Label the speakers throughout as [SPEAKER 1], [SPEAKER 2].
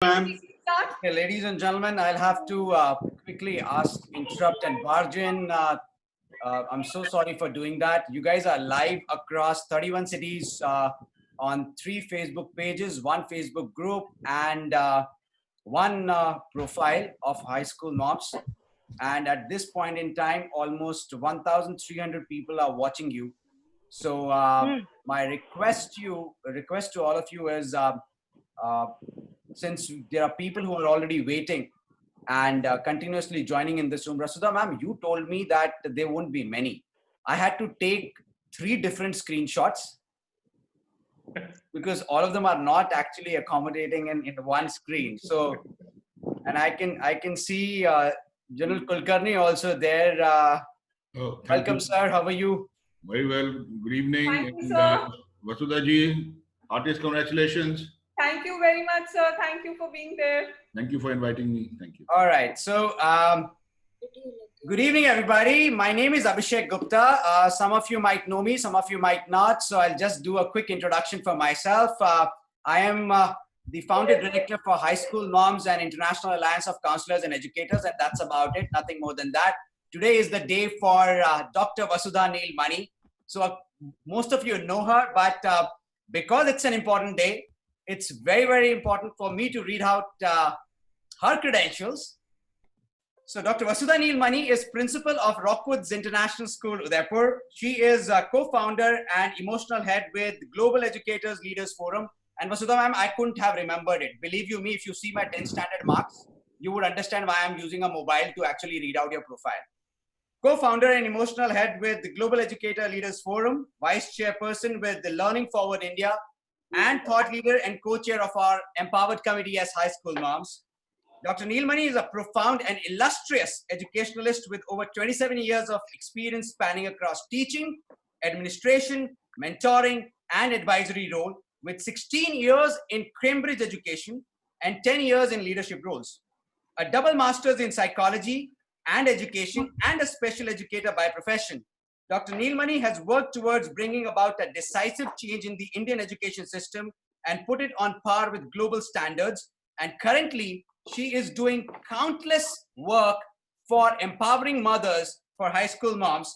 [SPEAKER 1] Ma'am.
[SPEAKER 2] Okay, ladies and gentlemen, I'll have to quickly interrupt and barge in. I'm so sorry for doing that. You guys are live across 31 cities on 3 Facebook pages, 1 Facebook group, and one profile of high school mobs. And at this point in time, almost 1,300 people are watching you. So my request to all of you is, uh, since there are people who are already waiting and continuously joining in this room. Vasudha ma'am, you told me that there won't be many. I had to take 3 different screenshots because all of them are not actually accommodating in one screen. So, and I can see General Kulkarni also there. Welcome, sir. How are you?
[SPEAKER 1] Very well. Good evening.
[SPEAKER 3] Thank you,
[SPEAKER 1] And
[SPEAKER 3] sir.
[SPEAKER 1] Vasudha ji, heartiest congratulations.
[SPEAKER 3] Thank you very much, sir. Thank you for being there.
[SPEAKER 1] Thank you for inviting me. Thank you.
[SPEAKER 2] All right. So, good evening, everybody. My name is Abhishek Gupta. Some of you might know me, some of you might not. So I'll just do a quick introduction for myself. I am the founder director for High School Norms and International Alliance of Counselors and Educators, and that's about it. Nothing more than that. Today is the day for Dr. Vasudha Neelmani. So most of you know her, but because it's an important day, it's very, very important for me to read out her credentials. So Dr. Vasudha Neelmani is principal of Rockwoods International School, Udaipur. She is a co-founder and emotional head with Global Educators Leaders Forum. And Vasudha ma'am, I couldn't have remembered it. Believe you me, if you see my 10 standard marks, you would understand why I'm using a mobile to actually read out your profile. Co-founder and emotional head with the Global Educator Leaders Forum, vice chairperson with the Learning Forward India, and thought leader and co-chair of our Empowered Committee as High School Moms. Dr. Neelmani is a profound and illustrious educationalist with over 27 years of experience spanning across teaching, administration, mentoring, and advisory role, with 16 years in Cambridge education and 10 years in leadership roles. A double master's in psychology and education and a special educator by profession. Dr. Neelmani has worked towards bringing about a decisive change in the Indian education system and put it on par with global standards. And currently, she is doing countless work for empowering mothers for high school moms.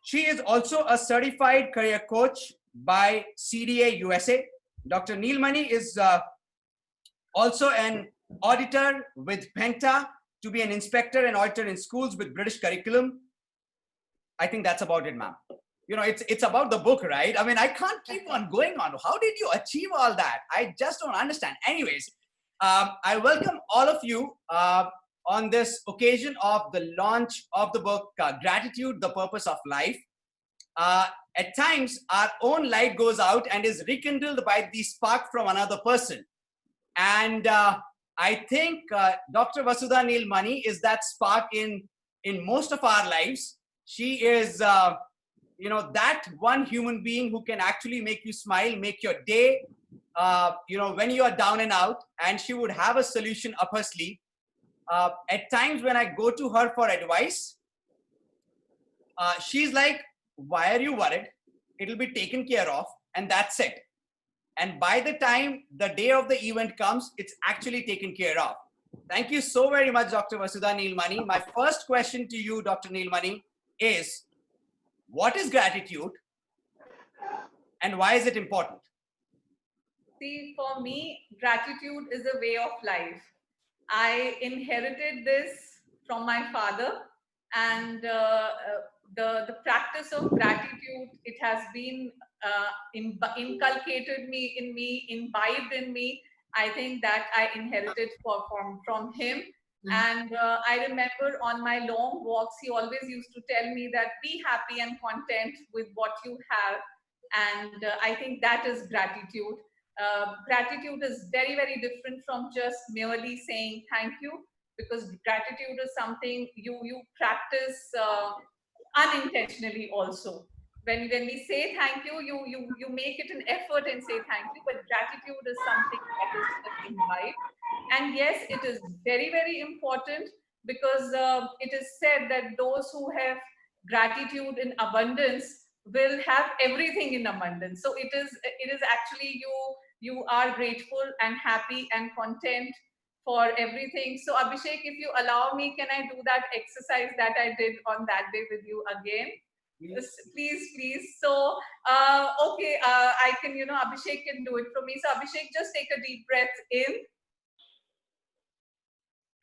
[SPEAKER 2] She is also a certified career coach by CDA USA. Dr. Neelmani is also an auditor with Penta to be an inspector and auditor in schools with British curriculum. I think that's about it, ma'am. You know, it's about the book, right? I mean, I can't keep on going on. How did you achieve all that? I just don't understand. Anyways, I welcome all of you on this occasion of the launch of the book, Gratitude, the Purpose of Life. At times, our own light goes out and is rekindled by the spark from another person. And I think Dr. Vasudha Neelmani is that spark in most of our lives. She is, that one human being who can actually make you smile, make your day, when you are down and out, and she would have a solution up her sleeve. At times when I go to her for advice, she's like, why are you worried? It'll be taken care of, and that's it. And by the time the day of the event comes, it's actually taken care of. Thank you so very much, Dr. Vasudha Neelmani. My first question to you, Dr. Neelmani, is what is gratitude and why is it important?
[SPEAKER 3] See, for me, gratitude is a way of life. I inherited this from my father, and the practice of gratitude, it has been inculcated in me, imbibed in me. I think that I inherited from him. And I remember on my long walks, he always used to tell me that be happy and content with what you have. And I think that is gratitude. Gratitude is very, very different from just merely saying thank you, because gratitude is something you practice unintentionally also. When we say thank you, you make it an effort and say thank you, but gratitude is something that is just imbibed. And yes, it is very, very important, because it is said that those who have gratitude in abundance will have everything in abundance. So it is actually you are grateful and happy and content for everything. So Abhishek, if you allow me, can I do that exercise that I did on that day with you again? Yes, please. So, okay, I can, Abhishek can do it for me. So Abhishek, just take a deep breath in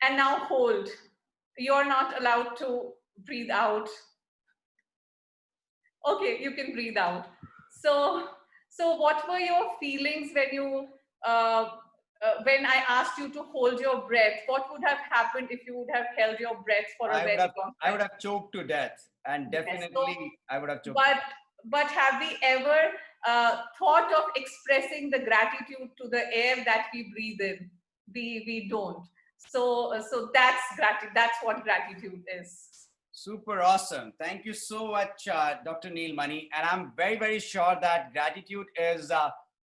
[SPEAKER 3] and now hold. You're not allowed to breathe out. Okay, you can breathe out. So what were your feelings when you, when I asked you to hold your breath? What would have happened if you would have held your breath for a very long time?
[SPEAKER 2] I would have choked to death, and definitely I would have choked.
[SPEAKER 3] But have we ever thought of expressing the gratitude to the air that we breathe in? We don't. So that's gratitude. That's what gratitude is.
[SPEAKER 2] Super awesome. Thank you so much, Dr. Neelmani. And I'm very, very sure that gratitude is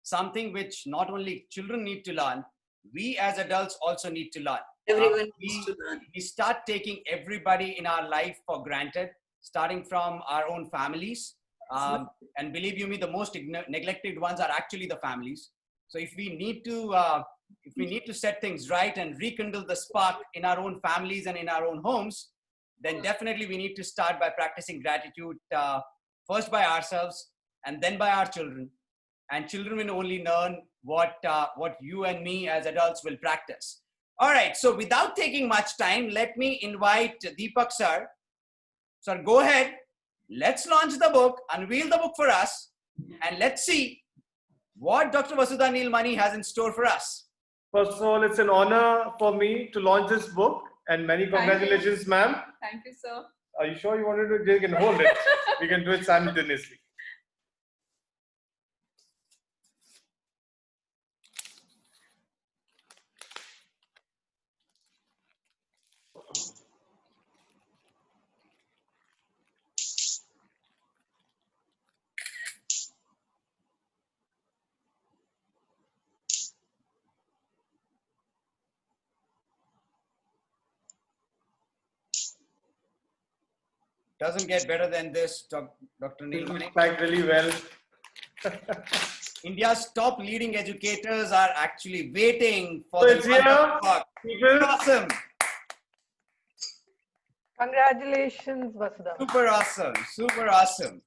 [SPEAKER 2] something which not only children need to learn, we as adults also need to learn.
[SPEAKER 4] Everyone needs to learn.
[SPEAKER 2] We start taking everybody in our life for granted, starting from our own families. And believe you me, the most neglected ones are actually the families. So if we need to set things right and rekindle the spark in our own families and in our own homes, then definitely we need to start by practicing gratitude first by ourselves and then by our children. And children will only learn what you and me as adults will practice. All right, so without taking much time, let me invite Deepak sir. Sir, go ahead. Let's launch the book, unveil the book for us, and let's see what Dr. Vasudha Neelmani has in store for us.
[SPEAKER 5] First of all, it's an honor for me to launch this book, and many congratulations, ma'am.
[SPEAKER 3] Thank you, sir.
[SPEAKER 5] Are you sure you wanted to? You can hold it. We can do it simultaneously.
[SPEAKER 2] Doesn't get better than this, Dr. Neelmani.
[SPEAKER 5] Packed really well.
[SPEAKER 2] India's top leading educators are actually waiting for
[SPEAKER 5] So
[SPEAKER 2] the
[SPEAKER 5] it's here, people.
[SPEAKER 2] Awesome.
[SPEAKER 6] Congratulations, Vasudha.
[SPEAKER 2] Super awesome. Super awesome.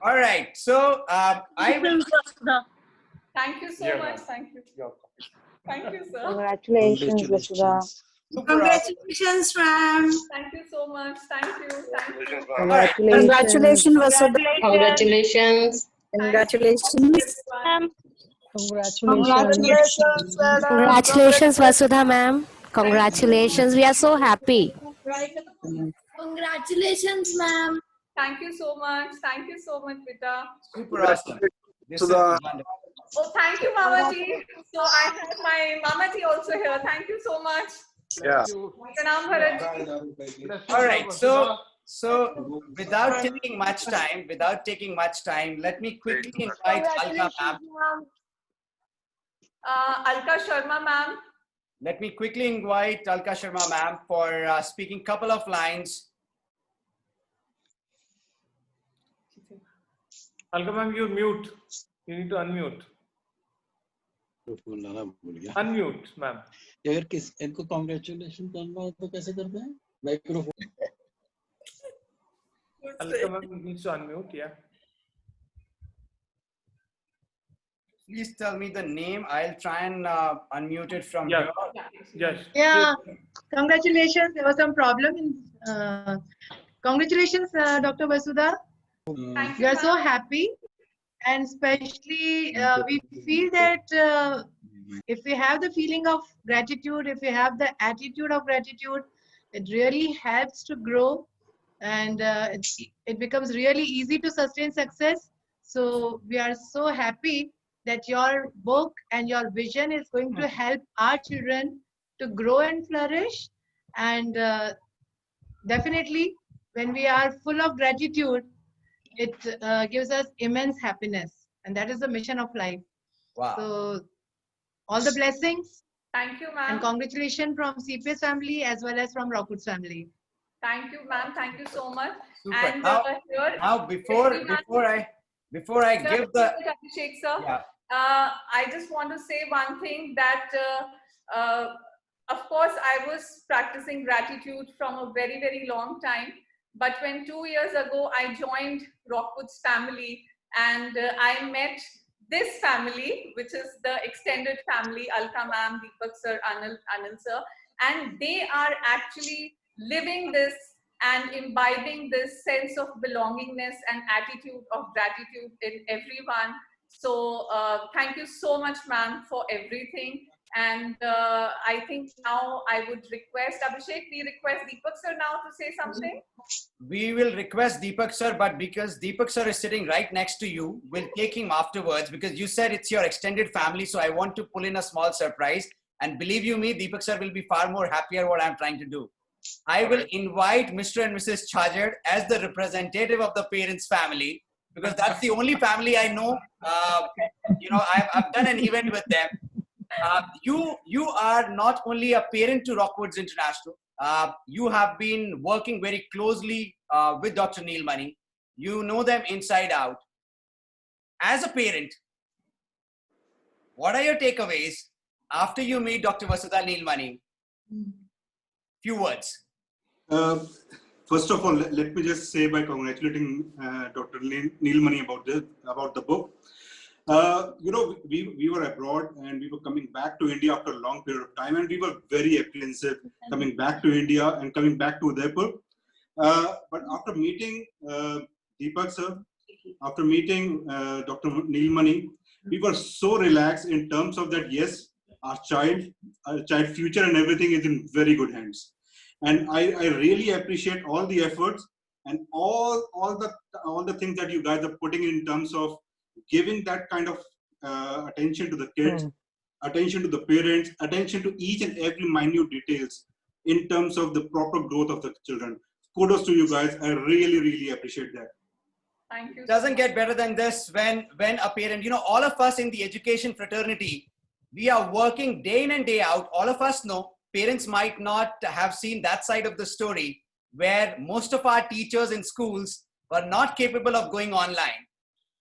[SPEAKER 2] All right. So I will.
[SPEAKER 3] Thank you so
[SPEAKER 5] Yeah,
[SPEAKER 3] much.
[SPEAKER 5] ma'am.
[SPEAKER 3] Thank you.
[SPEAKER 5] Yeah.
[SPEAKER 3] Thank you, sir.
[SPEAKER 6] Congratulations, Vasudha.
[SPEAKER 4] Congratulations, ma'am.
[SPEAKER 3] Thank you so much. Thank you. Thank you.
[SPEAKER 4] Congratulations, Vasudha.
[SPEAKER 6] Congratulations.
[SPEAKER 4] Congratulations.
[SPEAKER 6] Congratulations.
[SPEAKER 7] Congratulations, Vasudha ma'am. Congratulations. We are so happy.
[SPEAKER 4] Congratulations, ma'am.
[SPEAKER 3] Thank you so much. Thank you so much, Vita.
[SPEAKER 2] Super awesome. This is wonderful.
[SPEAKER 3] Oh, thank you, Mama Ji. So I have my Mama Ji also here. Thank you so much.
[SPEAKER 5] Yeah.
[SPEAKER 3] Pranam, Bharat ji.
[SPEAKER 2] All right. So without taking much time, let me quickly invite Alka ma'am.
[SPEAKER 3] Alka Sharma, ma'am.
[SPEAKER 2] Let me quickly invite Alka Sharma ma'am for speaking couple of lines.
[SPEAKER 5] Alka ma'am, you mute. You need to unmute.
[SPEAKER 8] बोलना भूल गया
[SPEAKER 5] Unmute, ma'am.
[SPEAKER 8] अगर किस इनको congratulation करना हो तो कैसे करते हैं microphone
[SPEAKER 5] Alka ma'am needs to unmute, yeah.
[SPEAKER 2] Please tell me the name. I'll try and unmute it from
[SPEAKER 5] Yeah.
[SPEAKER 2] here.
[SPEAKER 5] Yes.
[SPEAKER 9] Yeah, congratulations. There was some problem. Congratulations, Dr. Vasudha.
[SPEAKER 3] Thank
[SPEAKER 9] We are so
[SPEAKER 3] ma'am.
[SPEAKER 9] happy, and especially we feel that if we have the feeling of gratitude, if we have the attitude of gratitude, it really helps to grow, and it becomes really easy to sustain success. So we are so happy that your book and your vision is going to help our children to grow and flourish. And definitely, when we are full of gratitude, it gives us immense happiness. And that is the mission of life.
[SPEAKER 2] Wow.
[SPEAKER 9] So all the blessings
[SPEAKER 3] Thank you,
[SPEAKER 9] and
[SPEAKER 3] ma'am.
[SPEAKER 9] congratulations from CPS family as well as from Rockwoods family.
[SPEAKER 3] Thank you, ma'am. Thank you so much.
[SPEAKER 2] Super.
[SPEAKER 3] And here,
[SPEAKER 2] Now, before I
[SPEAKER 3] Sir,
[SPEAKER 2] give the
[SPEAKER 3] Abhishek, sir,
[SPEAKER 2] yeah.
[SPEAKER 3] I just want to say one thing that, of course, I was practicing gratitude from a very, very long time. But when 2 years ago, I joined Rockwood's family and I met this family, which is the extended family, Alka ma'am, Deepak sir, Anil sir, and they are actually living this and imbibing this sense of belongingness and attitude of gratitude in everyone. So thank you so much, ma'am, for everything. And I think now I would request, Abhishek, we request Deepak sir now to say something.
[SPEAKER 2] We will request Deepak sir, but because Deepak sir is sitting right next to you, we'll take him afterwards because you said it's your extended family. So I want to pull in a small surprise. And believe you me, Deepak sir will be far more happier what I'm trying to do. I will invite Mr. and Mrs. Chajar as the representative of the parents' family because that's the only family I know. I've done an event with them. You are not only a parent to Rockwoods International. You have been working very closely with Dr. Neelmani. You know them inside out. As a parent, what are your takeaways after you meet Dr. Vasudha Neelmani? Few words.
[SPEAKER 10] First of all, let me just say by congratulating Dr. Neelmani about the book. We were abroad and we were coming back to India after a long period of time, and we were very apprehensive coming back to India and coming back to Udaipur. But after meeting Deepak sir, after meeting Dr. Neelmani, we were so relaxed in terms of that, yes, our child future and everything is in very good hands. And I really appreciate all the efforts and all the things that you guys are putting in terms of giving that kind of attention to the kids, attention to the parents, attention to each and every minute details in terms of the proper growth of the children. Kudos to you guys. I really, really appreciate that.
[SPEAKER 3] Thank you.
[SPEAKER 2] Doesn't get better than this when a parent, all of us in the education fraternity, we are working day in and day out. All of us know parents might not have seen that side of the story where most of our teachers in schools were not capable of going online.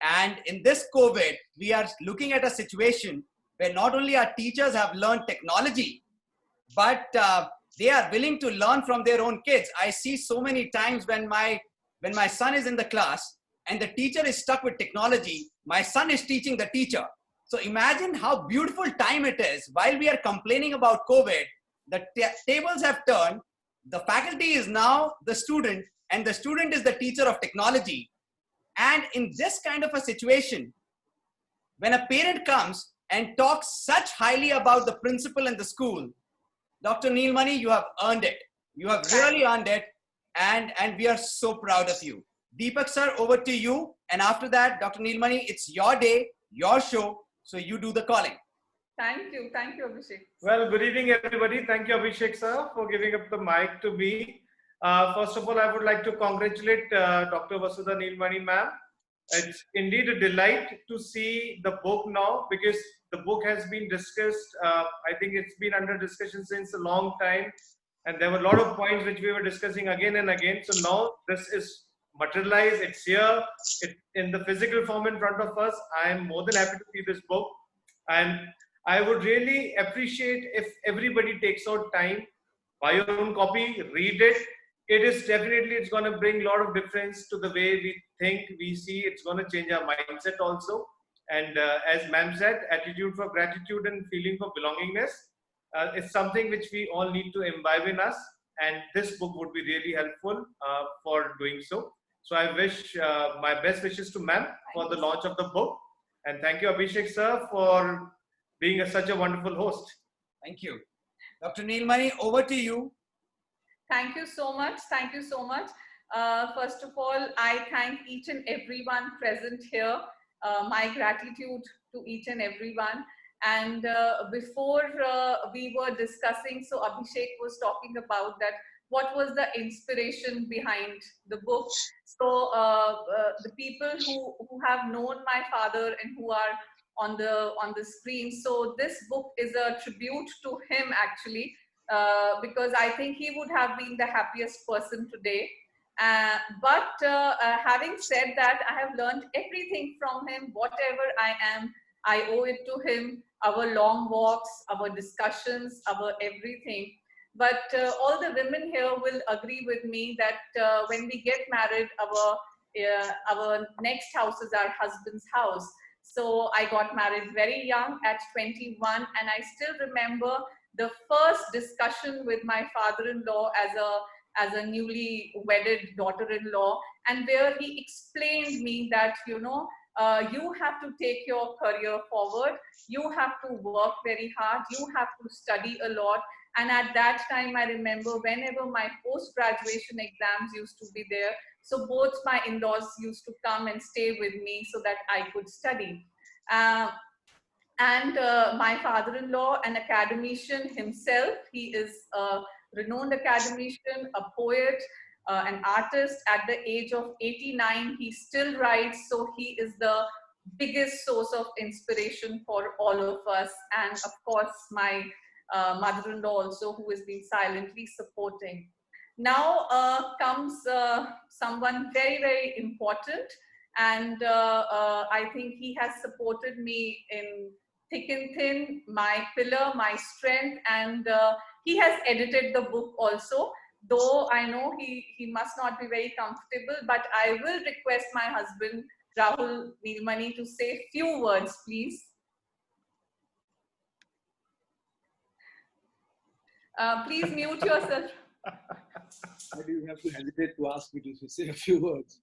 [SPEAKER 2] And in this COVID, we are looking at a situation where not only our teachers have learned technology, but they are willing to learn from their own kids. I see so many times when my son is in the class and the teacher is stuck with technology, my son is teaching the teacher. So imagine how beautiful time it is. While we are complaining about COVID, the tables have turned. The faculty is now the student and the student is the teacher of technology. And in this kind of a situation, when a parent comes and talks such highly about the principal and the school, Dr. Neelmani, you have earned it. You have really earned it. And we are so proud of you. Deepak sir, over to you. And after that, Dr. Neelmani, it's your day, your show. So you do the calling.
[SPEAKER 3] Thank you, Abhishek.
[SPEAKER 5] Well, good evening, everybody. Thank you, Abhishek sir, for giving up the mic to me. First of all, I would like to congratulate Dr. Vasudha Neelmani ma'am. It's indeed a delight to see the book now because the book has been discussed. I think it's been under discussion since a long time. And there were a lot of points which we were discussing again and again. So now this is materialized. It's here. It's in the physical form in front of us. I am more than happy to see this book. And I would really appreciate if everybody takes out time, buy your own copy, read it. It's going to bring a lot of difference to the way we think, we see. It's going to change our mindset also. And as ma'am said, attitude for gratitude and feeling for belongingness is something which we all need to imbibe in us. And this book would be really helpful for doing so. So I wish my best wishes to ma'am for the launch of the book. And thank you, Abhishek sir, for being such a wonderful host.
[SPEAKER 2] Thank you. Dr. Neelmani, over to you.
[SPEAKER 3] Thank you so much. Thank you so much. First of all, I thank each and everyone present here. My gratitude to each and everyone. And before we were discussing, so Abhishek was talking about that, what was the inspiration behind the book. So the people who have known my father and who are on the screen. So this book is a tribute to him actually. because I think he would have been the happiest person today. But having said that, I have learned everything from him. Whatever I am, I owe it to him. Our long walks, our discussions, our everything. But all the women here will agree with me that when we get married, our next house is our husband's house. So I got married very young at 21, and I still remember the first discussion with my father-in-law as a newly wedded daughter-in-law, and where he explained me that, you know, you have to take your career forward, you have to work very hard, you have to study a lot. And at that time, I remember whenever my post-graduation exams used to be there, so both my in-laws used to come and stay with me so that I could study. And my father-in-law, an academician himself, he is a renowned academician, a poet, an artist. At the age of 89, he still writes, so he is the biggest source of inspiration for all of us. And of course, my mother-in-law also, who has been silently supporting. Now comes someone very, very important. And I think he has supported me in thick and thin, my pillar, my strength, and he has edited the book also. Though I know he must not be very comfortable, but I will request my husband, Rahul Neelmani, to say few words, please. Please mute yourself.
[SPEAKER 11] Why do you have to hesitate to ask me to say a few words?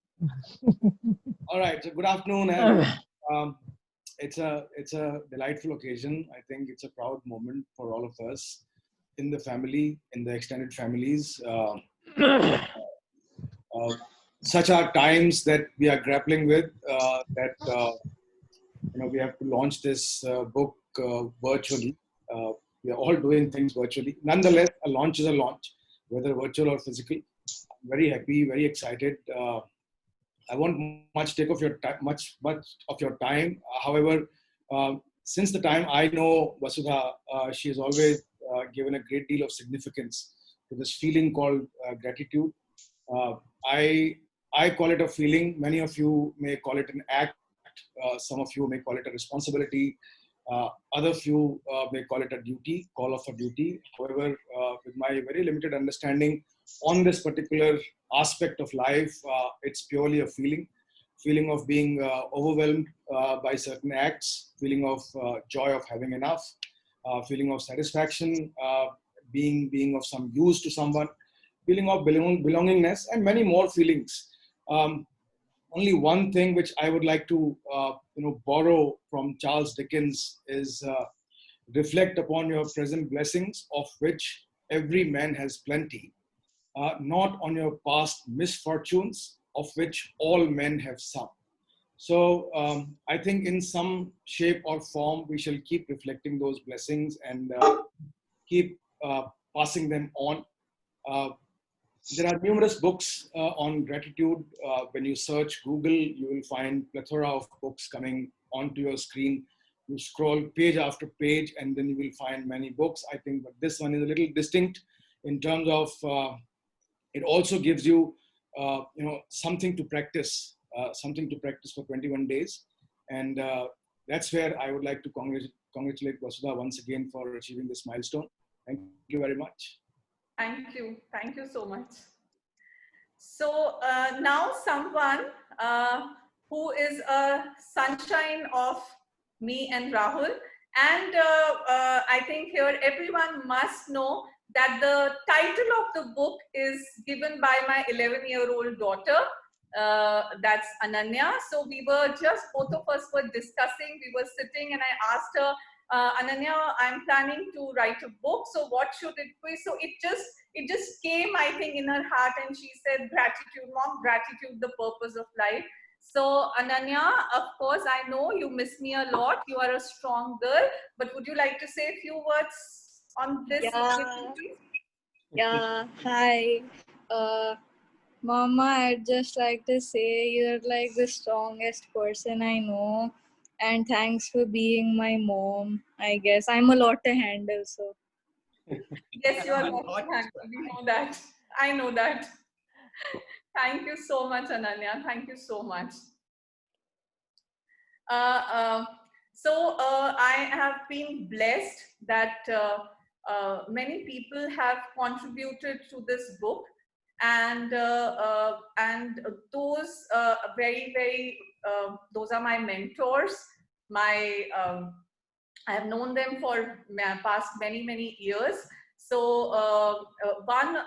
[SPEAKER 11] All right, so good afternoon. And, it's a delightful occasion. I think it's a proud moment for all of us in the family, in the extended families. Such are times that we are grappling with, you know, we have to launch this book virtually. We are all doing things virtually. Nonetheless, a launch is a launch, whether virtual or physical. I'm very happy, very excited. I won't take much of your time. However, since the time I know Vasudha, she has always given a great deal of significance to this feeling called gratitude. I call it a feeling. Many of you may call it an act. Some of you may call it a responsibility. Other few may call it a duty, call of a duty. However, with my very limited understanding on this particular aspect of life, it's purely a feeling of being overwhelmed by certain acts, feeling of joy of having enough, feeling of satisfaction, being of some use to someone, feeling of belongingness, and many more feelings. Only one thing which I would like to borrow from Charles Dickens is reflect upon your present blessings, of which every man has plenty, not on your past misfortunes, of which all men have some. So I think in some shape or form, we shall keep reflecting those blessings and keep passing them on. There are numerous books on gratitude. When you search Google, you will find plethora of books coming onto your screen. You scroll page after page, and then you will find many books. I think, but this one is a little distinct in terms of it also gives you, something to practice, for 21 days, and that's where I would like to congratulate Vasudha once again for achieving this milestone. Thank you very much.
[SPEAKER 3] Thank you so much. So now someone who is a sunshine of me and Rahul, and I think here everyone must know that the title of the book is given by my 11-year-old daughter, that's Ananya. So we were both of us were discussing, we were sitting, and I asked her, Ananya, I'm planning to write a book, so what should it be? So it just came, I think, in her heart, and she said, gratitude, Mom, gratitude, the purpose of life. So Ananya, of course, I know you miss me a lot. You are a strong girl, but would you like to say a few words on this?
[SPEAKER 4] Yeah, hi. Mama, I'd just like to say you're like the strongest person I know. And thanks for being my mom. I guess I'm a lot to handle, so.
[SPEAKER 3] Yes, you are most handsome. We know that. I know that. Thank you so much, Ananya. Thank you so much. I have been blessed that many people have contributed to this book, and those those are my mentors. I have known them for past many years. So one,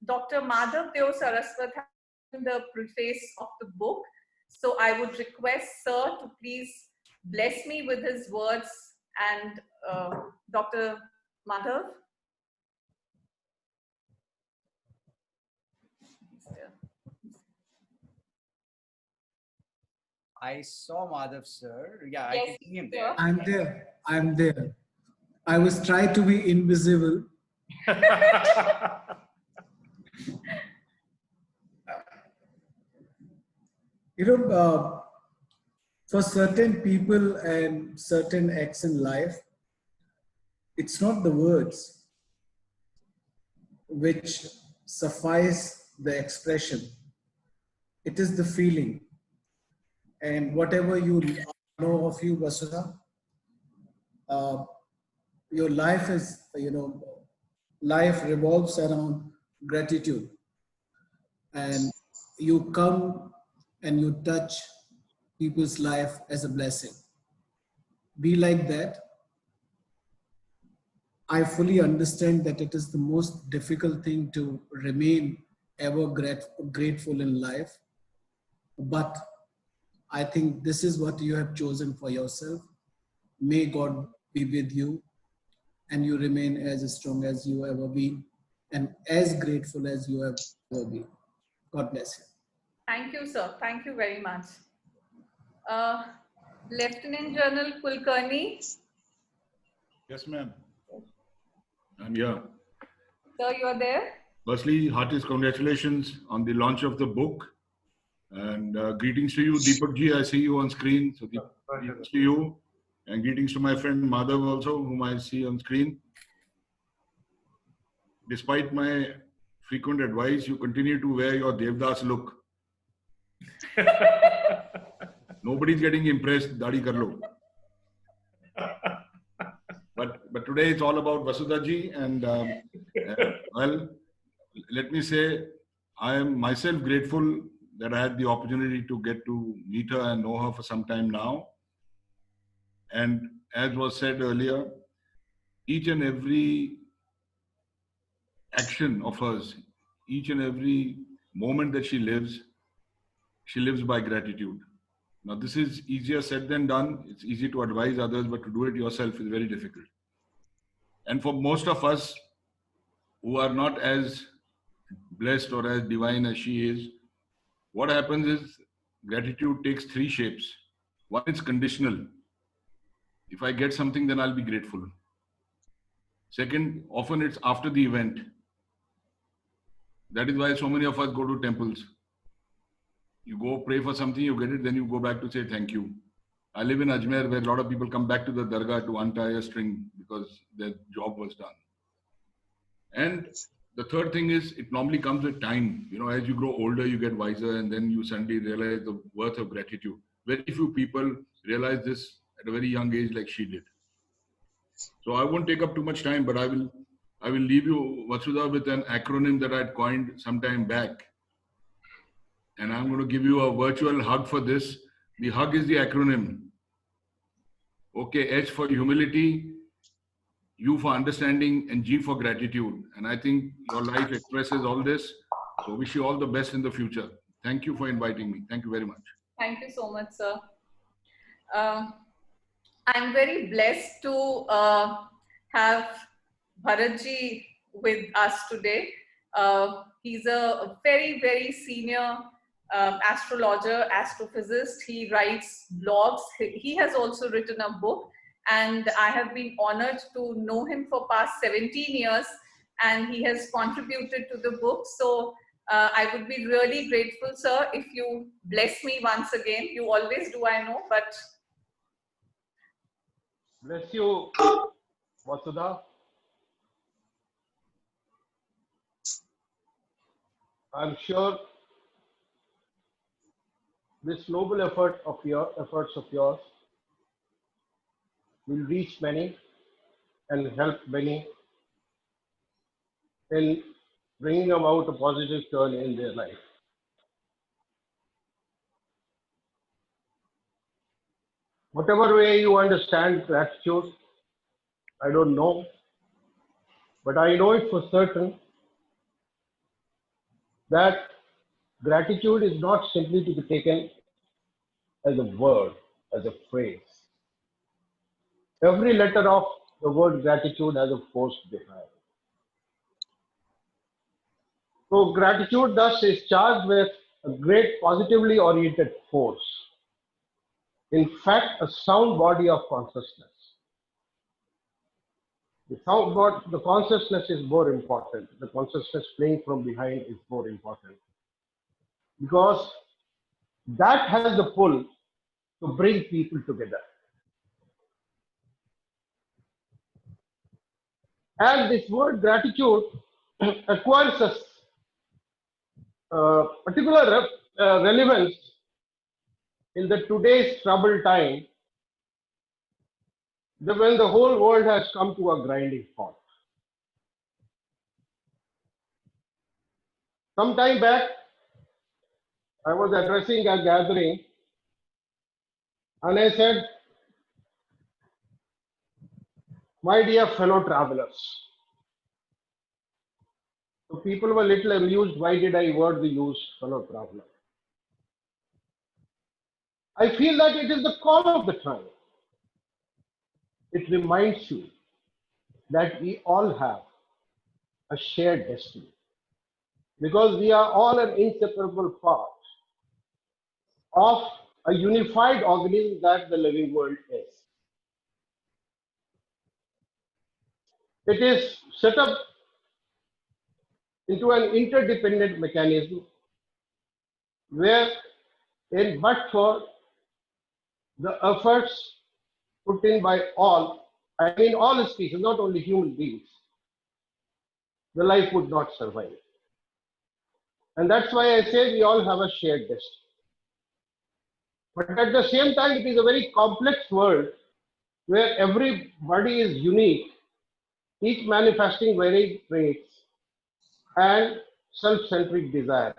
[SPEAKER 3] Dr. Madhav Deo Saraswat, has the preface of the book. So I would request Sir to please bless me with his words, and Dr. Madhav.
[SPEAKER 2] I saw Madhav, sir. Yeah, I
[SPEAKER 3] Yes,
[SPEAKER 2] can see him there.
[SPEAKER 12] I'm there. I'm there. I was trying to be invisible. For certain people and certain acts in life, it's not the words which suffice the expression. It is the feeling. And whatever you know of you, Vasudha, your life is, life revolves around gratitude. And you come and you touch people's life as a blessing. Be like that. I fully understand that it is the most difficult thing to remain ever grateful in life. But I think this is what you have chosen for yourself. May God be with you and you remain as strong as you ever been and as grateful as you have ever been. God bless you.
[SPEAKER 3] Thank you, sir. Thank you very much. Lieutenant General Kulkarni.
[SPEAKER 1] Yes, ma'am. I'm here.
[SPEAKER 3] Sir, you are there?
[SPEAKER 1] Firstly, heartiest congratulations on the launch of the book. And greetings to you, Deepak ji. I see you on screen. So greetings to you. And greetings to my friend Madhav also, whom I see on screen. Despite my frequent advice, you continue to wear your Devdas look. Nobody's getting impressed. Dadi kar lo. But today it's all about Vasudha ji, and well, let me say I am myself grateful that I had the opportunity to get to meet her and know her for some time now. And as was said earlier, each and every action of hers, each and every moment that she lives by gratitude. Now, this is easier said than done. It's easy to advise others, but to do it yourself is very difficult. And for most of us who are not as blessed or as divine as she is, what happens is gratitude takes three shapes. One is conditional. If I get something, then I'll be grateful. Second, often it's after the event. That is why so many of us go to temples. You go pray for something, you get it, then you go back to say thank you. I live in Ajmer, where a lot of people come back to the dargah to untie a string because their job was done. And the third thing is, it normally comes with time. As you grow older, you get wiser, and then you suddenly realize the worth of gratitude. Very few people realize this at a very young age like she did. So I won't take up too much time, but I will leave you, Vasudha, with an acronym that I'd coined some time back. And I'm going to give you a virtual hug for this. The hug is the acronym. Okay, H for humility, U for understanding, and G for gratitude. And I think your life expresses all this. So wish you all the best in the future. Thank you for inviting me. Thank you very much.
[SPEAKER 3] Thank you so much, sir. I'm very blessed to have Bharatji with us today. He's a very senior astrologer, astrophysicist. He writes blogs. He has also written a book, and I have been honored to know him for past 17 years, and he has contributed to the book. So I would be really grateful, sir, if you bless me once again. You always do, I know, but...
[SPEAKER 13] Bless you, Vasudha. I'm sure this noble efforts of yours will reach many and help many in bringing about a positive turn in their life. Whatever way you understand gratitude, I don't know, but I know it for certain that gratitude is not simply to be taken as a word, as a phrase. Every letter of the word gratitude has a force behind. So gratitude thus is charged with a great positively oriented force. In fact, a sound body of consciousness. The consciousness is more important. The consciousness playing from behind is more important. Because that has the pull to bring people together. And this word gratitude acquires a particular relevance in the today's troubled time, when the whole world has come to a grinding halt. Some time back, I was addressing a gathering and I said, my dear fellow travelers. So people were a little amused, why did I use fellow traveler? I feel that it is the call of the time. It reminds you that we all have a shared destiny because we are all an inseparable part of a unified organism that the living world is. It is set up into an interdependent mechanism where, but for the efforts put in by all, I mean all species, not only human beings, the life would not survive. And that's why I say we all have a shared destiny. But at the same time, it is a very complex world where everybody is unique, each manifesting varied traits and self-centric desires.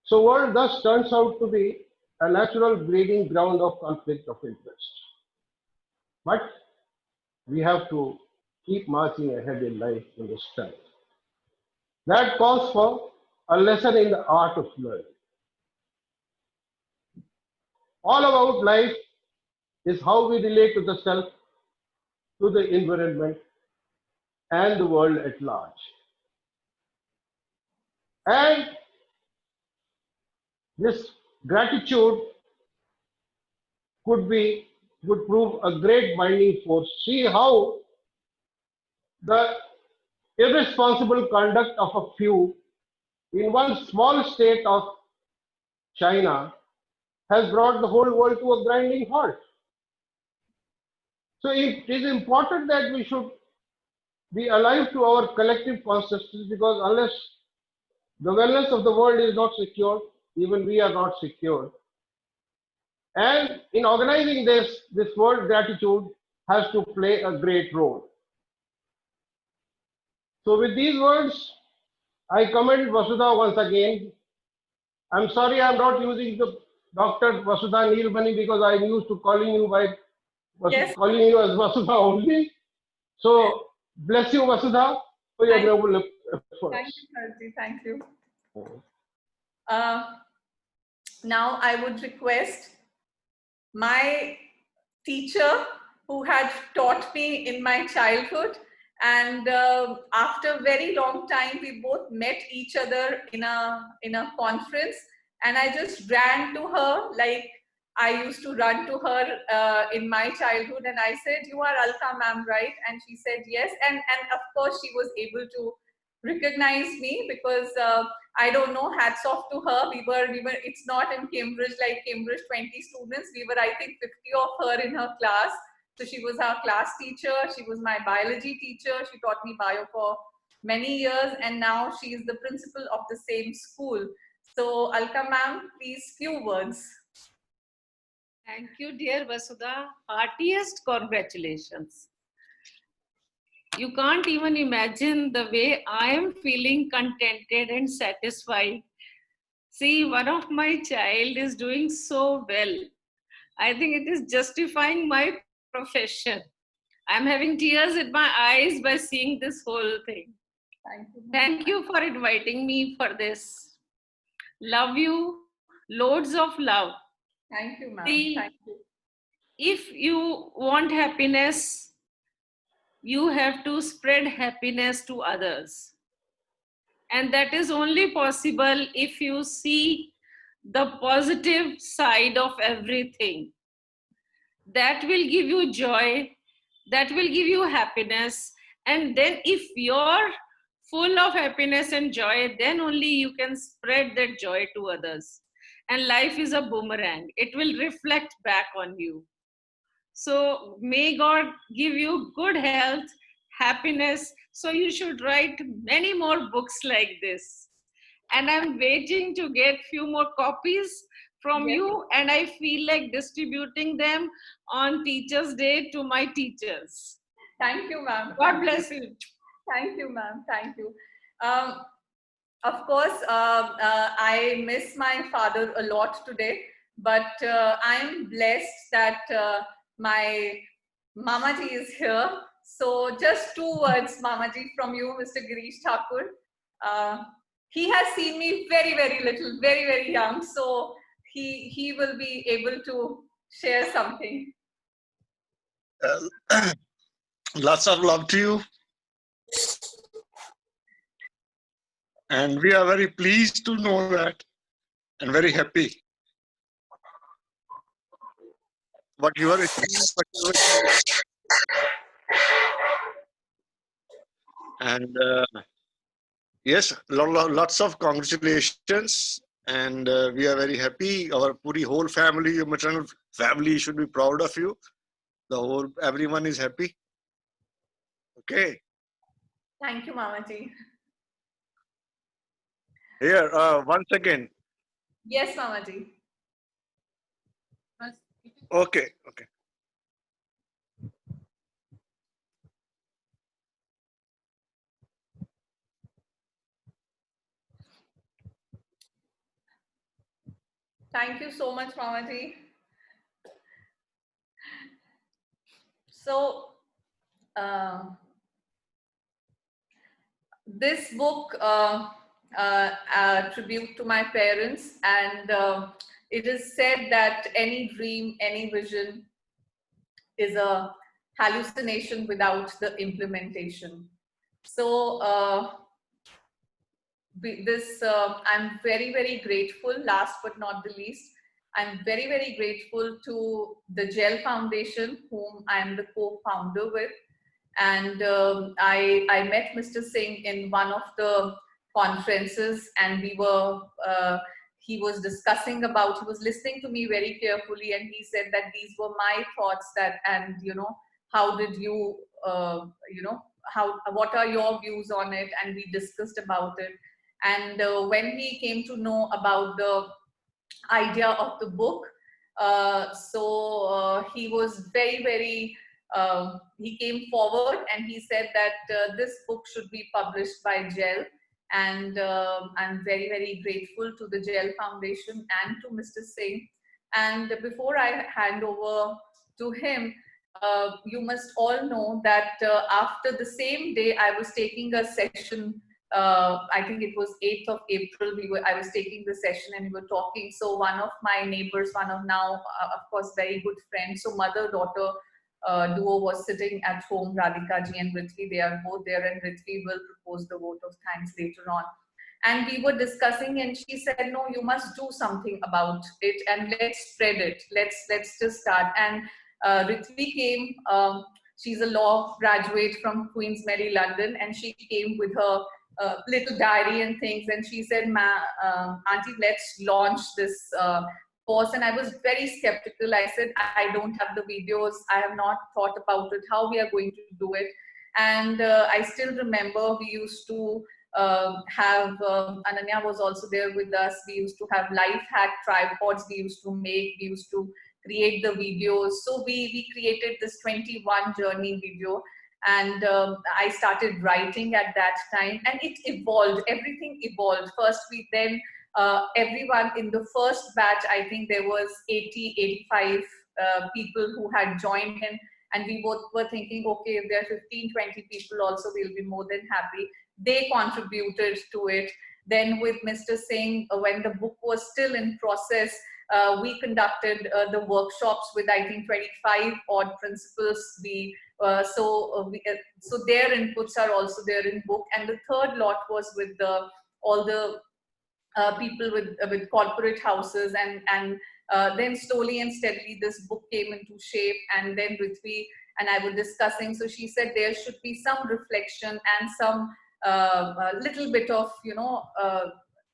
[SPEAKER 13] So world thus turns out to be a natural breeding ground of conflict of interest. But we have to keep marching ahead in life in the strength. That calls for a lesson in the art of learning. All about life is how we relate to the self, to the environment, and the world at large. And this gratitude would prove a great binding force. See how the irresponsible conduct of a few in one small state of China has brought the whole world to a grinding halt. So it is important that we should be alive to our collective consciousness, because unless the wellness of the world is not secured, even we are not secured. And in organizing this world gratitude has to play a great role. So with these words, I commend Vasudha once again. I'm sorry I'm not using the Dr. Vasudha Neelmani because I'm used to calling you calling you as Vasudha only. So bless you, Vasudha, for your noble efforts.
[SPEAKER 3] Thank you, Sarji. Thank you. Now I would request my teacher who had taught me in my childhood, and after a very long time we both met each other in a conference, and I just ran to her like I used to run to her in my childhood, and I said, "You are Alka ma'am, right?" And she said yes, and of course she was able to recognize me because I don't know, hats off to her. We were it's not in Cambridge like Cambridge 20 students, we were I think 50 of her in her class. So she was our class teacher, she was my biology teacher, she taught me bio for many years, and now she is the principal of the same school. So Alka ma'am, please, few words.
[SPEAKER 14] Thank you, dear Vasudha. Heartiest congratulations. You can't even imagine the way I am feeling contented and satisfied. See, one of my child is doing so well. I think it is justifying my profession. I'm having tears in my eyes by seeing this whole thing.
[SPEAKER 3] Thank you.
[SPEAKER 14] Thank you for inviting me for this. Love you. Loads of love.
[SPEAKER 3] Thank you, ma'am.
[SPEAKER 14] See,
[SPEAKER 3] Thank you.
[SPEAKER 14] if you want happiness, you have to spread happiness to others. And that is only possible if you see the positive side of everything. That will give you joy, that will give you happiness. And then if you're full of happiness and joy, then only you can spread that joy to others. And life is a boomerang. It will reflect back on you. So may God give you good health, happiness. So you should write many more books like this. And I'm waiting to get few more copies from you, and I feel like distributing them on Teachers' Day to my teachers.
[SPEAKER 3] Thank you, ma'am.
[SPEAKER 14] God bless you.
[SPEAKER 3] Thank you, ma'am. Thank you. Of course, I miss my father a lot today, but I'm blessed that my Mamaji is here. So just 2 words, Mamaji, from you, Mr. Girish Thakur. He has seen me very, very little, very, very young. So he will be able to share something.
[SPEAKER 15] Lots of love to you. And we are very pleased to know that and very happy. What you are achieving, and yes, lots of congratulations, and we are very happy. Our whole family, your maternal family, should be proud of you. Everyone is happy. Okay.
[SPEAKER 3] Thank you, Mamaji.
[SPEAKER 15] Here, once again.
[SPEAKER 3] Yes, Mamaji.
[SPEAKER 15] Okay.
[SPEAKER 3] Thank you so much, Mamaji. So, this book, tribute to my parents, and it is said that any dream, any vision is a hallucination without the implementation. So I'm very, very grateful. Last but not the least, I'm very, very grateful to the GEL Foundation, whom I'm the co-founder with. And I met Mr. Singh in one of the conferences, and he was discussing about, he was listening to me very carefully, and he said that these were my thoughts, that, and how did you, what are your views on it? And we discussed about it. And when he came to know about the idea of the book, he was very, very, he came forward and he said that this book should be published by GEL. And I'm very, very grateful to the GEL Foundation and to Mr. Singh. And before I hand over to him, you must all know that after the same day, I was taking a session. I think it was 8th of April. I was taking the session and we were talking. So one of my neighbors, one of now, of course, very good friends, so mother-daughter duo was sitting at home, Radhika ji and Rithvi. They are both there, and Rithvi will propose the vote of thanks later on. And we were discussing, and she said, no, you must do something about it, and let's spread it. Let's just start. And Rithvi came. She's a law graduate from Queen's Mary, London, and she came with her little diary and things, and she said, Auntie, let's launch this course. And I was very skeptical. I said, I don't have the videos. I have not thought about it, how we are going to do it. And I still remember we used to have, Ananya was also there with us. We used to have life hack tripods we used to make. We used to create the videos. So we created this 21 journey video. And I started writing at that time, and it evolved. Everything evolved. First, we then everyone in the first batch, I think there was 80, 85 people who had joined in, and we both were thinking, okay, if there are 15, 20 people also, we'll be more than happy. They contributed to it. Then with Mr. Singh, when the book was still in process, we conducted the workshops with, I think, 25 odd principals. So their inputs are also there in book. And the third lot was with all the people with corporate houses, and then slowly and steadily this book came into shape. And then Ritvi and I were discussing, so she said there should be some reflection and some little bit of, you know,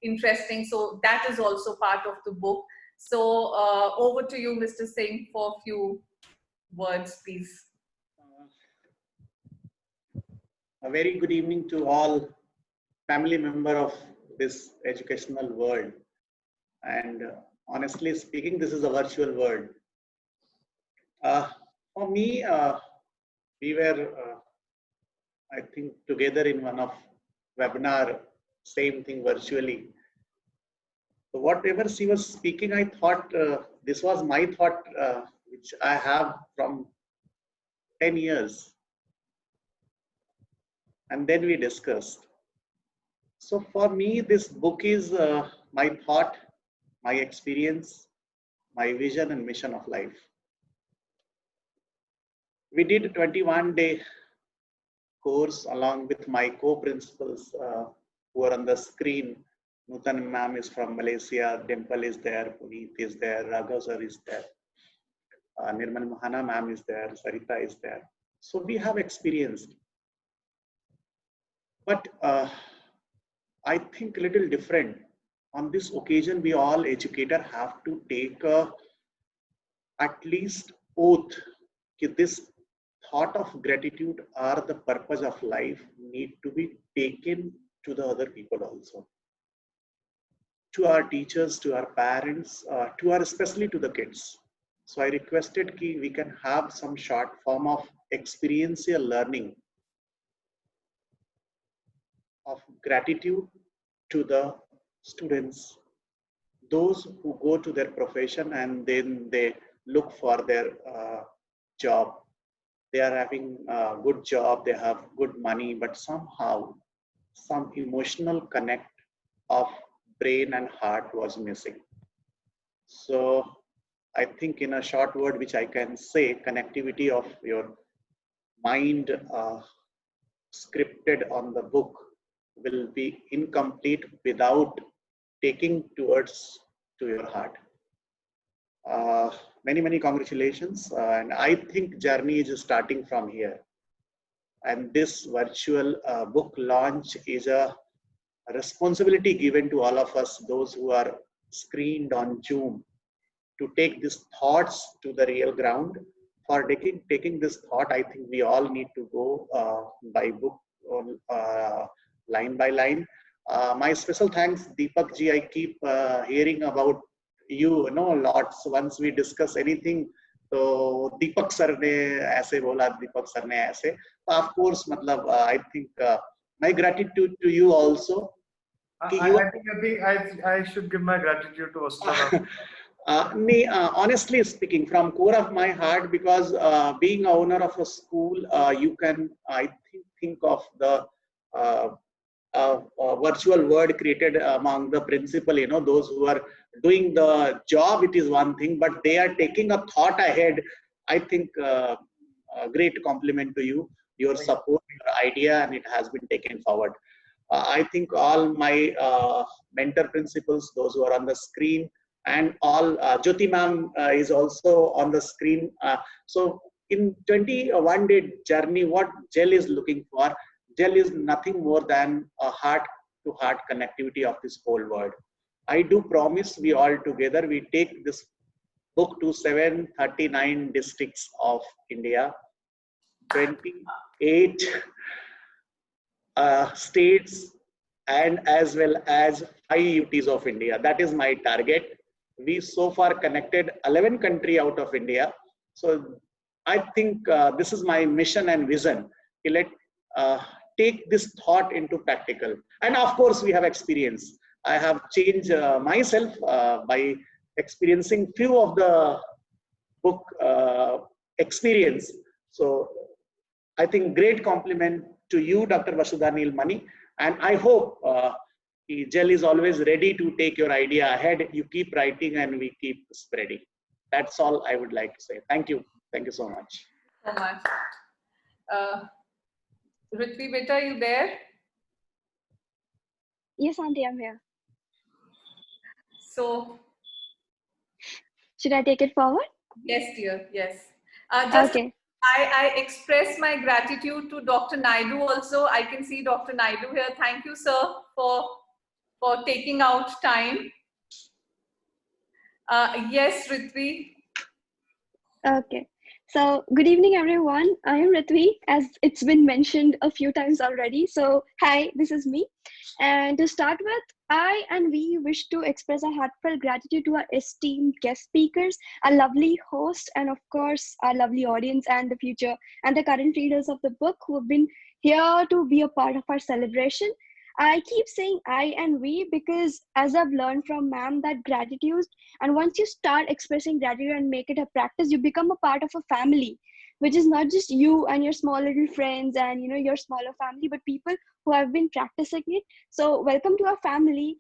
[SPEAKER 3] interesting. So that is also part of the book. So over to you, Mr. Singh, for a few words, please.
[SPEAKER 16] A very good evening to all family member of this educational world. And honestly speaking, this is a virtual world. For me, we were, I think, together in one of webinar, same thing virtually. So whatever she was speaking, I thought this was my thought, which I have from 10 years. And then we discussed. So for me, this book is my thought, my experience, my vision and mission of life. We did a 21-day course along with my co-principals who are on the screen. Nutan ma'am is from Malaysia, Dimple is there, Puneet is there, Raghav sir is there, Nirmal Mahana ma'am is there, Sarita is there. So we have experienced. But I think a little different. On this occasion, we all educators have to take at least oath that this thought of gratitude or the purpose of life need to be taken to the other people also. To our teachers, to our parents, especially to the kids. So I requested that we can have some short form of experiential learning of gratitude to the students, those who go to their profession and then they look for their job. They are having a good job, they have good money, but somehow some emotional connect of brain and heart was missing. So I think in a short word, which I can say, connectivity of your mind scripted on the book will be incomplete without taking towards to your heart. Many congratulations, and I think journey is starting from here. And this virtual book launch is a responsibility given to all of us, those who are screened on Zoom, to take these thoughts to the real ground. For taking this thought, I think we all need to go by book, line by line. My special thanks, Deepak ji. I keep hearing about you, lots. Once we discuss anything, so Deepak sir ne aise bola, Deepak sir ne aise. Of course, I think my gratitude to you also.
[SPEAKER 5] I think I should give my gratitude to Vasudha.
[SPEAKER 16] Honestly speaking, from core of my heart, because being a owner of a school, you can, I think of the virtual world created among the principal, those who are doing the job, it is one thing, but they are taking a thought ahead. I think a great compliment to you, your support, your idea, and it has been taken forward. I think all my mentor principals, those who are on the screen, and all, Jyoti ma'am is also on the screen. So in 21-day journey, what GEL is looking for, GEL is nothing more than a heart-to-heart connectivity of this whole world. I do promise we all together, we take this book to 739 districts of India. 28 states and as well as 5 UTs of India. That is my target. We so far connected 11 countries out of India. So I think this is my mission and vision. Let take this thought into practical. And of course, we have experience. I have changed myself by experiencing few of the book experience. So I think great compliment to you, Dr. Vasudha Neelmani. And I hope GEL is always ready to take your idea ahead. You keep writing and we keep spreading. That's all I would like to say. Thank you. Thank you so much.
[SPEAKER 3] So much. Ritvi beta, are you there?
[SPEAKER 17] Yes, Auntie, I'm here.
[SPEAKER 3] So,
[SPEAKER 17] should I take it forward?
[SPEAKER 3] Yes, dear. Yes. Just
[SPEAKER 17] okay.
[SPEAKER 3] I express my gratitude to Dr. Naidu also. I can see Dr. Naidu here. Thank you, sir, for taking out time. Yes, Ritvi.
[SPEAKER 17] Okay. So, good evening, everyone. I am Ritvi, as it's been mentioned a few times already. So, hi, this is me. And to start with, I and we wish to express our heartfelt gratitude to our esteemed guest speakers, our lovely host, and of course, our lovely audience and the future and the current readers of the book who have been here to be a part of our celebration. I keep saying I and we because as I've learned from ma'am that gratitude, and once you start expressing gratitude and make it a practice, you become a part of a family, which is not just you and your small little friends and your smaller family, but people who have been practicing it. So welcome to our family.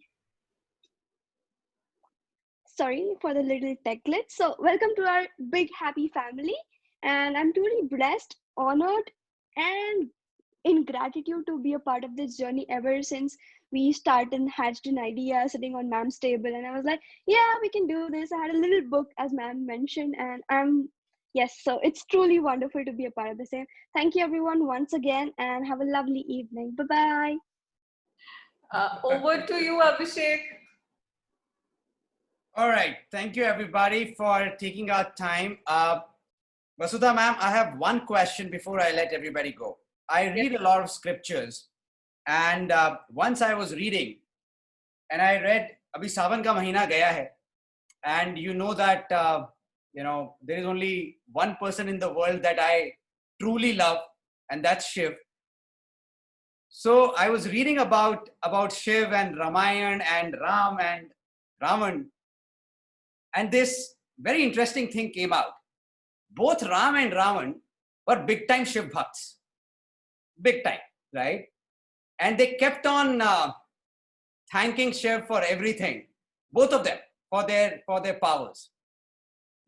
[SPEAKER 17] Sorry for the little tech glitch. So welcome to our big happy family, and I'm truly blessed, honored, and in gratitude to be a part of this journey ever since we started and hatched an idea sitting on ma'am's table. And I was like, yeah, we can do this. I had a little book, as ma'am mentioned, and yes, so it's truly wonderful to be a part of the same. Thank you, everyone, once again, and have a lovely evening. Bye-bye.
[SPEAKER 3] Over to you, Abhishek.
[SPEAKER 2] All right. Thank you, everybody, for taking our time. Vasudha, ma'am, I have one question before I let everybody go. I read a lot of scriptures, and once I was reading, and I read, Abhi Sawan ka mahina gaya hai, and you know that there is only one person in the world that I truly love, and that's Shiv. So I was reading about Shiv and Ramayana and Ram and Ravan, and this very interesting thing came out. Both Ram and Ravan were big time Shiv bhakts. Big time, right? And they kept on thanking Shiv for everything, both of them, for their powers.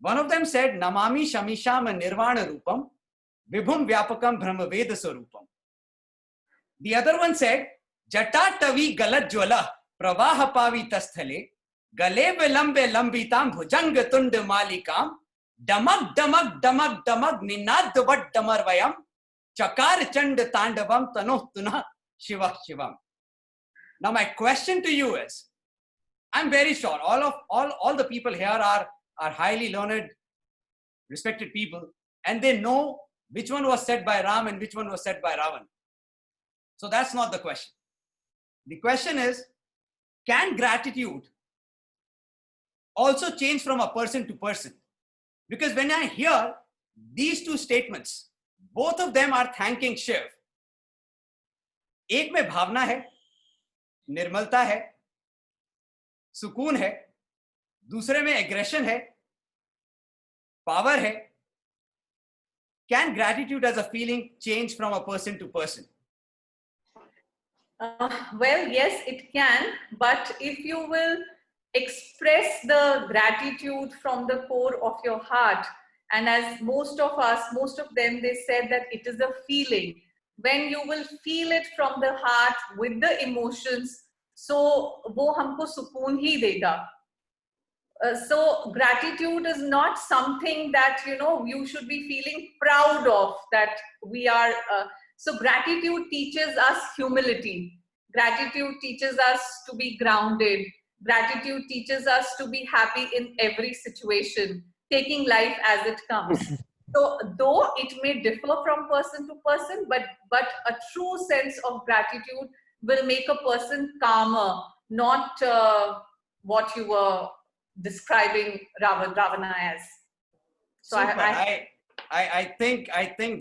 [SPEAKER 2] One of them said, Namami Shamisham Nirvana Rupam, Vibhum Vyapakam Brahmaveda Sarupam. The other one said, Jata Tavi Galat Jwala Pravaha Pavi Tasthale, Gale Velambe Lambitam Bhujanga Tund Malikam, Damag Damag Damag Damag Ninad Dubat Damarvayam, Chakar Chand Tandavam Tanoh Tuna Shiva Shivam. Now my question to you is, I'm very sure all the people here are highly learned, respected people, and they know which one was said by Ram and which one was said by Ravan. So that's not the question. The question is, can gratitude also change from a person to person? Because when I hear these two statements, both of them are thanking Shiv. एक में भावना है, निर्मलता है, सुकून है, दूसरे में aggression है, power है. Can gratitude as a feeling change from a person to person?
[SPEAKER 3] Well, yes, it can. But if you will express the gratitude from the core of your heart, and as most of them, they said that it is a feeling. When you will feel it from the heart with the emotions, so wo humko sukoon hi dega. So gratitude is not something that you should be feeling proud of, that we are. So gratitude teaches us humility. Gratitude teaches us to be grounded. Gratitude teaches us to be happy in every situation, taking life as it comes. So though it may differ from person to person, but a true sense of gratitude will make a person calmer, not what you were describing Ravana as. So
[SPEAKER 2] Super. I think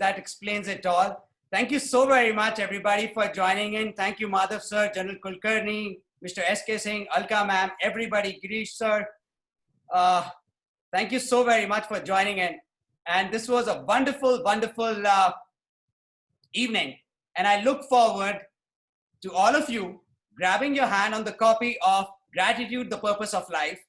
[SPEAKER 2] that explains it all. Thank you so very much, everybody, for joining in. Thank you, Madhav sir, General Kulkarni, Mr. S.K. Singh, Alka ma'am, everybody, Girish sir. Thank you so very much for joining in. And this was a wonderful, wonderful evening. And I look forward to all of you grabbing your hand on the copy of Gratitude, the Purpose of Life.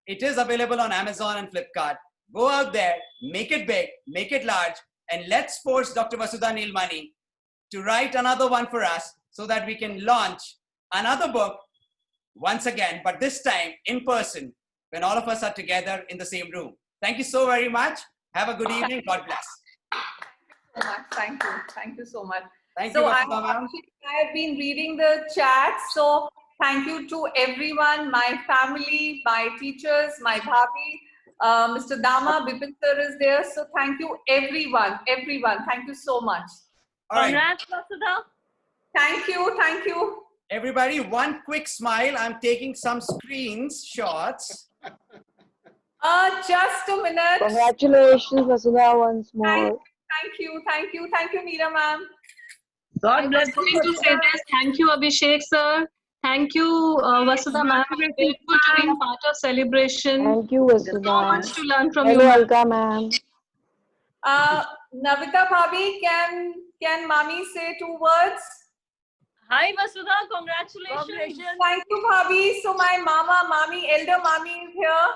[SPEAKER 2] It is available on Amazon and Flipkart. Go out there, make it big, make it large, and let's force Dr. Vasudha Neelmani to write another one for us so that we can launch another book once again, but this time in person, when all of us are together in the same room. Thank you so very much. Have a good evening. God bless.
[SPEAKER 3] So much. Thank you. Thank you so much.
[SPEAKER 2] Thank
[SPEAKER 3] so
[SPEAKER 2] you,
[SPEAKER 3] I
[SPEAKER 2] ma'am.
[SPEAKER 3] have been reading the chat. So thank you to everyone, my family, my teachers, my bhabi. Mr. Dama, Bipin sir is there. So thank you, everyone. Thank you so much.
[SPEAKER 2] All right.
[SPEAKER 3] Congrats, Vasudha. Thank you. Thank you.
[SPEAKER 2] Everybody, one quick smile. I'm taking some screenshots.
[SPEAKER 3] Just a minute.
[SPEAKER 6] Congratulations, Vasudha, once more.
[SPEAKER 3] Thank you, Meera ma'am.
[SPEAKER 18] God bless you. To say this, thank you, Abhishek sir. Thank you, Vasudha ma'am. I'm grateful to be a part of celebration.
[SPEAKER 6] Thank you, Vasudha.
[SPEAKER 18] So much to learn from
[SPEAKER 6] Hello,
[SPEAKER 18] you.
[SPEAKER 6] Alka ma'am.
[SPEAKER 3] Navita bhabi, can Mami say 2 words?
[SPEAKER 18] Hi, Vasudha. Congratulations.
[SPEAKER 3] Thank you, bhabi. So my mama, Mami, elder Mami is here.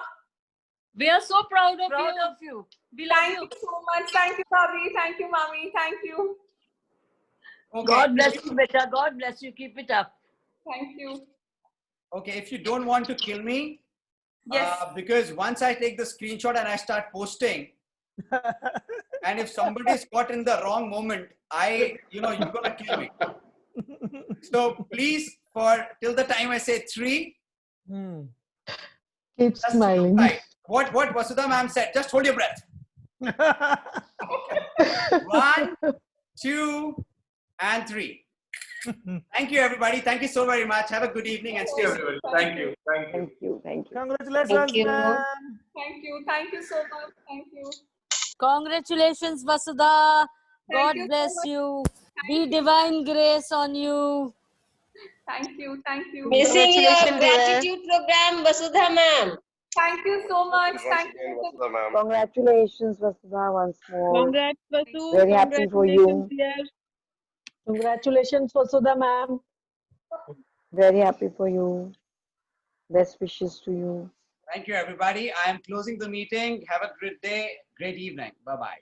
[SPEAKER 18] We are so proud of you. We love
[SPEAKER 3] Thank you so much. Thank you, bhabi. Thank you, Mami. Thank you.
[SPEAKER 2] Okay.
[SPEAKER 18] God bless you, beta. God bless you. Keep it up.
[SPEAKER 3] Thank you.
[SPEAKER 2] Okay, if you don't want to kill me,
[SPEAKER 3] yes,
[SPEAKER 2] because once I take the screenshot and I start posting, and if somebody is caught in the wrong moment, you're gonna kill me. So please, till the time I say 3,
[SPEAKER 6] Keep smiling.
[SPEAKER 2] Right. What Vasudha ma'am said, just hold your breath. 1, 2, and 3. Thank you, everybody. Thank you so very much. Have a good evening and stay safe.
[SPEAKER 5] Thank you.
[SPEAKER 6] Thank you.
[SPEAKER 18] Congratulations,
[SPEAKER 6] Thank you.
[SPEAKER 18] ma'am.
[SPEAKER 3] Thank you so much. Thank you.
[SPEAKER 18] Congratulations, Vasudha.
[SPEAKER 3] Thank
[SPEAKER 18] God
[SPEAKER 3] you so
[SPEAKER 18] bless
[SPEAKER 3] much.
[SPEAKER 18] you. Be divine grace on you.
[SPEAKER 3] Thank you.
[SPEAKER 6] Missing your
[SPEAKER 18] Congratulations, dear.
[SPEAKER 6] gratitude program, Vasudha ma'am.
[SPEAKER 3] Thank you so much. Thank you.
[SPEAKER 6] Congratulations, Vasudha, once more.
[SPEAKER 18] Congrats, Vasu.
[SPEAKER 6] Very happy for you.
[SPEAKER 18] Dear. Congratulations, Vasudha ma'am.
[SPEAKER 6] Very happy for you. Best wishes to you.
[SPEAKER 2] Thank you, everybody. I am closing the meeting. Have a great day, great evening. Bye-bye.